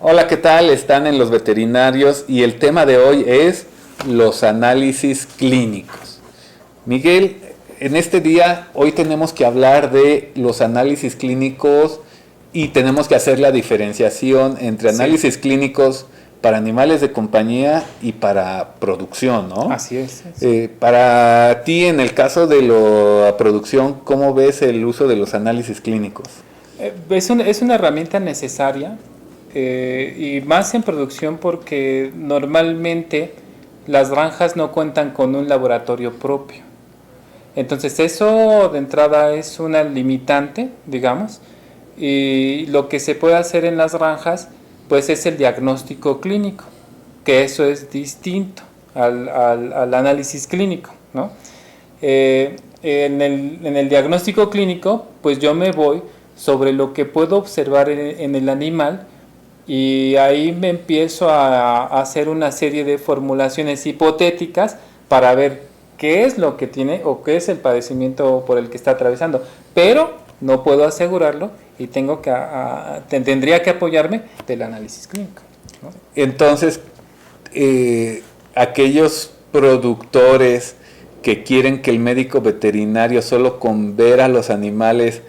Hola, ¿qué tal? Están en Los Veterinarios y el tema de hoy es los análisis clínicos. Miguel, en este día hoy tenemos que hablar de los análisis clínicos y tenemos que hacer la diferenciación entre Sí, análisis clínicos para animales de compañía y para producción, ¿no? así es. Sí. Para ti, en el caso de la producción, ¿cómo ves el uso de los análisis clínicos? Es una herramienta necesaria y más en producción porque normalmente las granjas no cuentan con un laboratorio propio. Entonces eso de entrada es una limitante, digamos, y lo que se puede hacer en las granjas pues es el diagnóstico clínico, que eso es distinto al análisis clínico, ¿no? En el diagnóstico clínico, pues yo me voy sobre lo que puedo observar en el animal y ahí me empiezo a hacer una serie de formulaciones hipotéticas para ver qué es lo que tiene o qué es el padecimiento por el que está atravesando. Pero no puedo asegurarlo y tendría que apoyarme del análisis clínico, ¿no? Entonces, aquellos productores que quieren que el médico veterinario solo con ver a los animales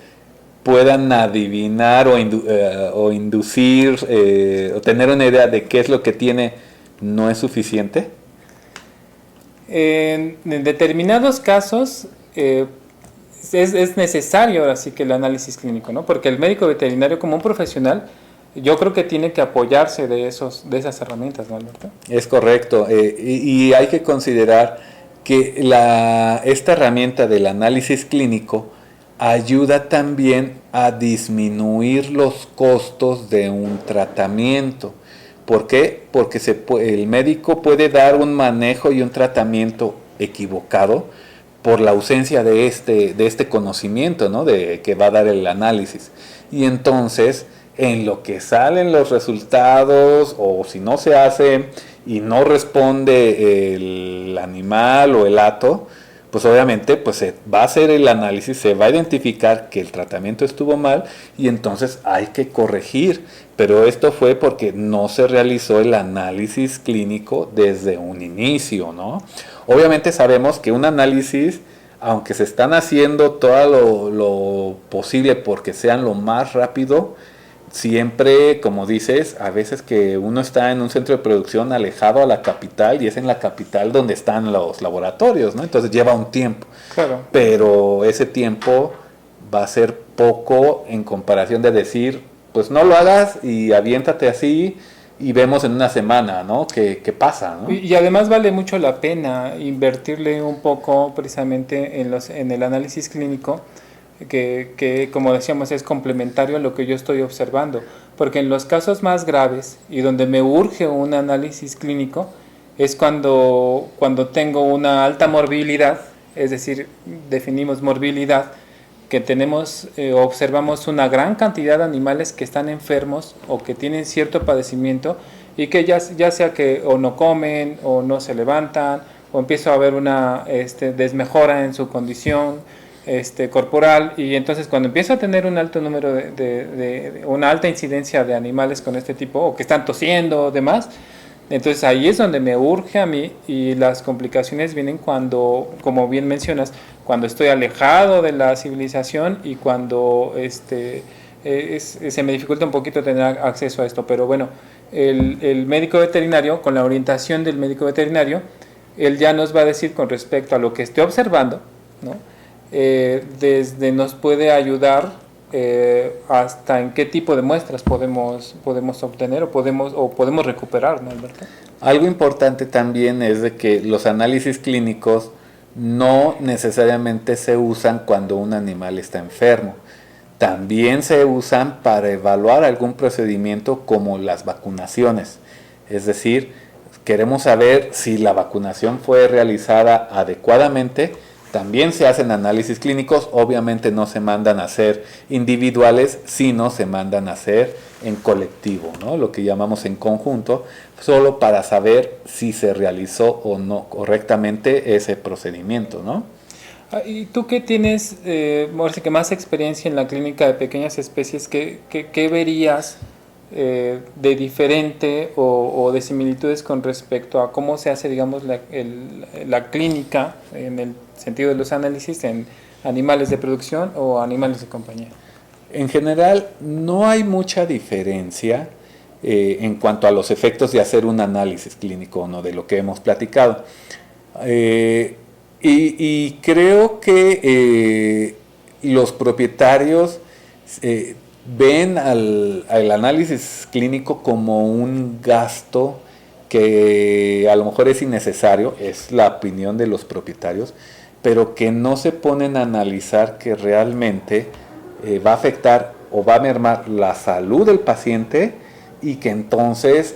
puedan adivinar o inducir o tener una idea de qué es lo que tiene, no es suficiente. En determinados casos es necesario ahora sí que el análisis clínico, ¿no? Porque el médico veterinario como un profesional yo creo que tiene que apoyarse de esas herramientas, ¿no, Alberto? Es correcto. Y hay que considerar que esta herramienta del análisis clínico ayuda también a disminuir los costos de un tratamiento. ¿Por qué? Porque el médico puede dar un manejo y un tratamiento equivocado por la ausencia de este conocimiento, ¿no? De que va a dar el análisis. Y entonces, en lo que salen los resultados, o si no se hace y no responde el animal o el hato, pues obviamente pues se va a hacer el análisis, se va a identificar que el tratamiento estuvo mal y entonces hay que corregir. Pero esto fue porque no se realizó el análisis clínico desde un inicio, ¿no? Obviamente sabemos que un análisis, aunque se están haciendo todo lo posible porque sean lo más rápido, siempre, como dices, a veces que uno está en un centro de producción alejado a la capital y es en la capital donde están los laboratorios, ¿no? Entonces lleva un tiempo, Claro. pero ese tiempo va a ser poco en comparación de decir, pues no lo hagas y aviéntate así y vemos en una semana, ¿no? ¿Qué pasa, ¿no? Y además vale mucho la pena invertirle un poco precisamente en el análisis clínico, que como decíamos es complementario a lo que yo estoy observando, porque en los casos más graves y donde me urge un análisis clínico es cuando tengo una alta morbilidad, es decir, definimos morbilidad, que observamos una gran cantidad de animales que están enfermos o que tienen cierto padecimiento y que ya sea que o no comen o no se levantan o empieza a haber una desmejora en su condición corporal, y entonces cuando empiezo a tener un alto número de una alta incidencia de animales con este tipo o que están tosiendo o demás, entonces ahí es donde me urge a mí, y las complicaciones vienen cuando, como bien mencionas, cuando estoy alejado de la civilización y cuando se me dificulta un poquito tener acceso a esto. Pero bueno, el médico veterinario, con la orientación del médico veterinario, él ya nos va a decir con respecto a lo que esté observando, ¿no? Desde nos puede ayudar hasta en qué tipo de muestras podemos obtener o podemos recuperar, ¿no, Alberto? Algo importante también es de que los análisis clínicos no necesariamente se usan cuando un animal está enfermo. También se usan para evaluar algún procedimiento como las vacunaciones. Es decir, queremos saber si la vacunación fue realizada adecuadamente. También se hacen análisis clínicos, obviamente no se mandan a hacer individuales, sino se mandan a hacer en colectivo, ¿no? Lo que llamamos en conjunto, solo para saber si se realizó o no correctamente ese procedimiento, ¿no? ¿Y tú qué tienes, que más experiencia en la clínica de pequeñas especies? ¿Qué verías de diferente o de similitudes con respecto a cómo se hace, digamos, la clínica en el sentido de los análisis en animales de producción o animales de compañía? En general, no hay mucha diferencia en cuanto a los efectos de hacer un análisis clínico o no, de lo que hemos platicado. Y creo que los propietarios ven al análisis clínico como un gasto que a lo mejor es innecesario, es la opinión de los propietarios, pero que no se ponen a analizar que realmente va a afectar o va a mermar la salud del paciente y que entonces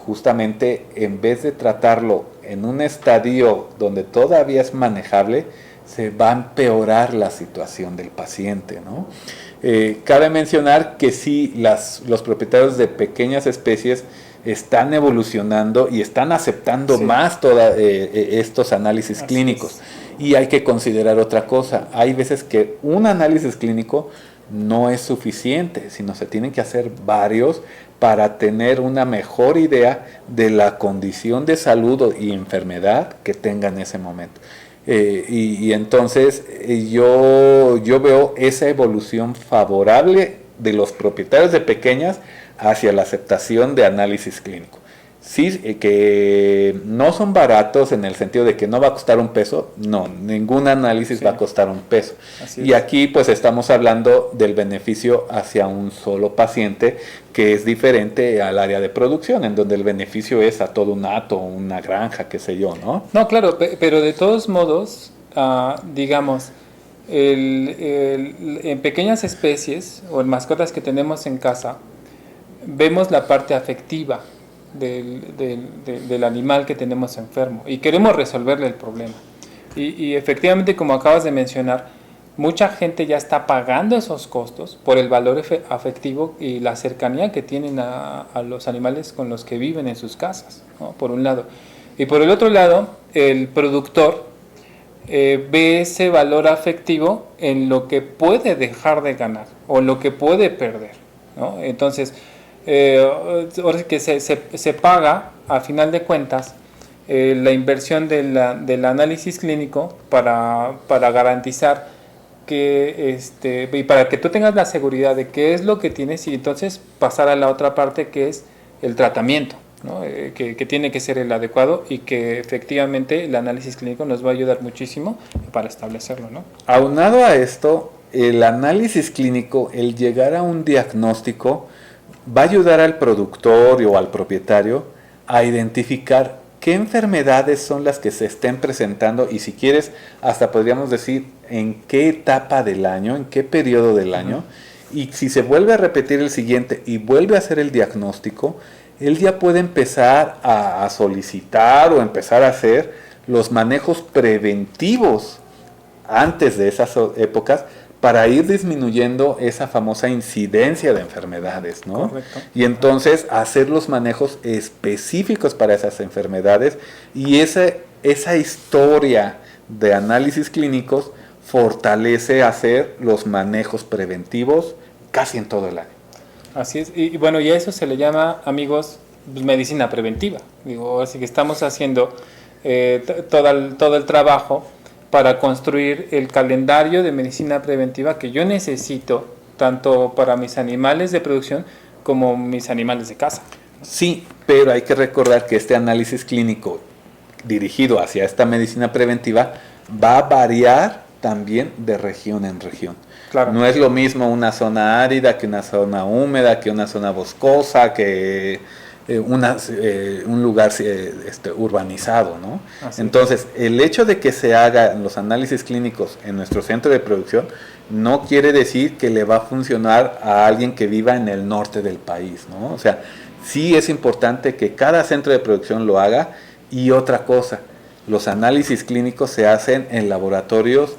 justamente en vez de tratarlo en un estadio donde todavía es manejable, se va a empeorar la situación del paciente, ¿no? Cabe mencionar que sí, los propietarios de pequeñas especies están evolucionando y están aceptando más estos análisis clínicos. Y hay que considerar otra cosa. Hay veces que un análisis clínico no es suficiente, sino se tienen que hacer varios para tener una mejor idea de la condición de salud y enfermedad que tenga en ese momento. Y entonces yo veo esa evolución favorable de los propietarios de pequeñas hacia la aceptación de análisis clínico. Sí, que no son baratos en el sentido de que no va a costar un peso, no, ningún análisis va a costar un peso. Y aquí pues estamos hablando del beneficio hacia un solo paciente, que es diferente al área de producción, en donde el beneficio es a todo un hato, una granja, qué sé yo, ¿no? No, claro, pero de todos modos, digamos, en pequeñas especies o en mascotas que tenemos en casa, vemos la parte afectiva del animal que tenemos enfermo y queremos resolverle el problema. Y efectivamente, como acabas de mencionar, mucha gente ya está pagando esos costos por el valor afectivo y la cercanía que tienen a los animales con los que viven en sus casas, ¿no? Por un lado. Y por el otro lado, el productor ve ese valor afectivo en lo que puede dejar de ganar o lo que puede perder, ¿no? Entonces, ahora sí que se paga a final de cuentas la inversión del análisis clínico para garantizar que y para que tú tengas la seguridad de qué es lo que tienes y entonces pasar a la otra parte que es el tratamiento, ¿no? Que tiene que ser el adecuado y que efectivamente el análisis clínico nos va a ayudar muchísimo para establecerlo, ¿no? Aunado a esto, el análisis clínico, el llegar a un diagnóstico, va a ayudar al productor o al propietario a identificar qué enfermedades son las que se estén presentando y si quieres hasta podríamos decir en qué etapa del año, en qué periodo del año, y si se vuelve a repetir el siguiente y vuelve a hacer el diagnóstico, él ya puede empezar a solicitar o empezar a hacer los manejos preventivos antes de esas épocas para ir disminuyendo esa famosa incidencia de enfermedades, ¿no? Correcto. Y entonces hacer los manejos específicos para esas enfermedades y esa historia de análisis clínicos fortalece hacer los manejos preventivos casi en todo el año. Así es, y bueno, y a eso se le llama, amigos, medicina preventiva. Digo, así que estamos haciendo todo el trabajo para construir el calendario de medicina preventiva que yo necesito, tanto para mis animales de producción como mis animales de casa. Sí, pero hay que recordar que este análisis clínico dirigido hacia esta medicina preventiva va a variar también de región en región. Claro. No es lo mismo una zona árida que una zona húmeda, que una zona boscosa, que un lugar urbanizado, ¿no? Entonces, el hecho de que se hagan los análisis clínicos en nuestro centro de producción no quiere decir que le va a funcionar a alguien que viva en el norte del país, ¿no? O sea, sí es importante que cada centro de producción lo haga. Y otra cosa, los análisis clínicos se hacen en laboratorios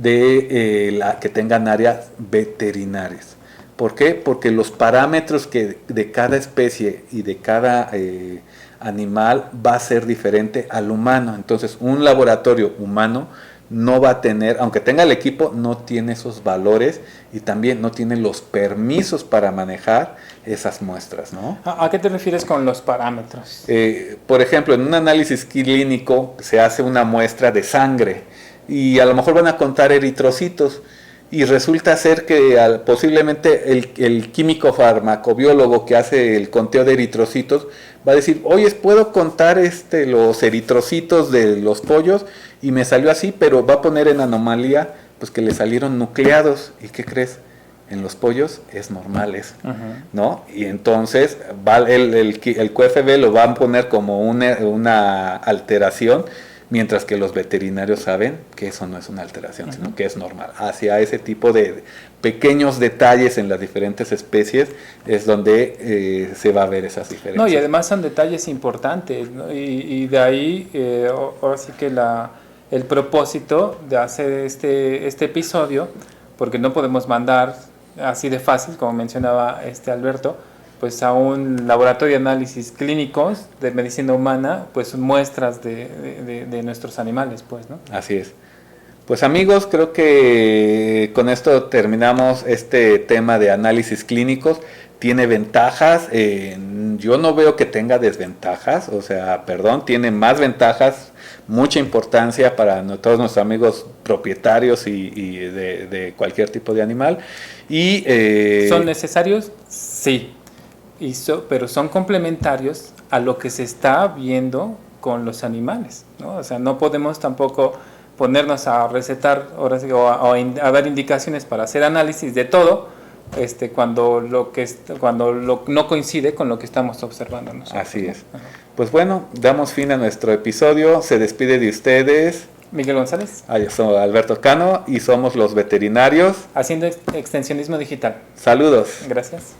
que tengan áreas veterinarias. ¿Por qué? Porque los parámetros de cada especie y de cada animal va a ser diferente al humano. Entonces, un laboratorio humano no va a tener, aunque tenga el equipo, no tiene esos valores y también no tiene los permisos para manejar esas muestras, ¿no? ¿A qué te refieres con los parámetros? Por ejemplo, en un análisis clínico se hace una muestra de sangre y a lo mejor van a contar eritrocitos y resulta ser que posiblemente el químico farmacobiólogo que hace el conteo de eritrocitos va a decir, oye, ¿puedo contar los eritrocitos de los pollos? Y me salió así, pero va a poner en anomalía pues que le salieron nucleados. ¿Y qué crees? En los pollos es normales, ¿no? Y entonces el QFB lo van a poner como una alteración, mientras que los veterinarios saben que eso no es una alteración, sino que es normal. Hacia ese tipo de pequeños detalles en las diferentes especies es donde se va a ver esas diferencias. No, y además son detalles importantes, ¿no? Y de ahí, ahora sí que el propósito de hacer este episodio, porque no podemos mandar así de fácil, como mencionaba Alberto, pues a un laboratorio de análisis clínicos de medicina humana, pues muestras de nuestros animales, pues, ¿no? Así es. Pues amigos, creo que con esto terminamos este tema de análisis clínicos. Tiene ventajas, yo no veo que tenga desventajas, o sea, tiene más ventajas, mucha importancia para todos nuestros amigos propietarios y de cualquier tipo de animal. ¿Son necesarios? Sí. Pero son complementarios a lo que se está viendo con los animales, ¿no? O sea, no podemos tampoco ponernos a recetar o a dar indicaciones para hacer análisis de todo cuando no coincide con lo que estamos observando nosotros. Así es. Ajá. Pues bueno, damos fin a nuestro episodio. Se despide de ustedes Miguel González. Yo soy Alberto Cano y somos los veterinarios haciendo extensionismo digital. Saludos. Gracias.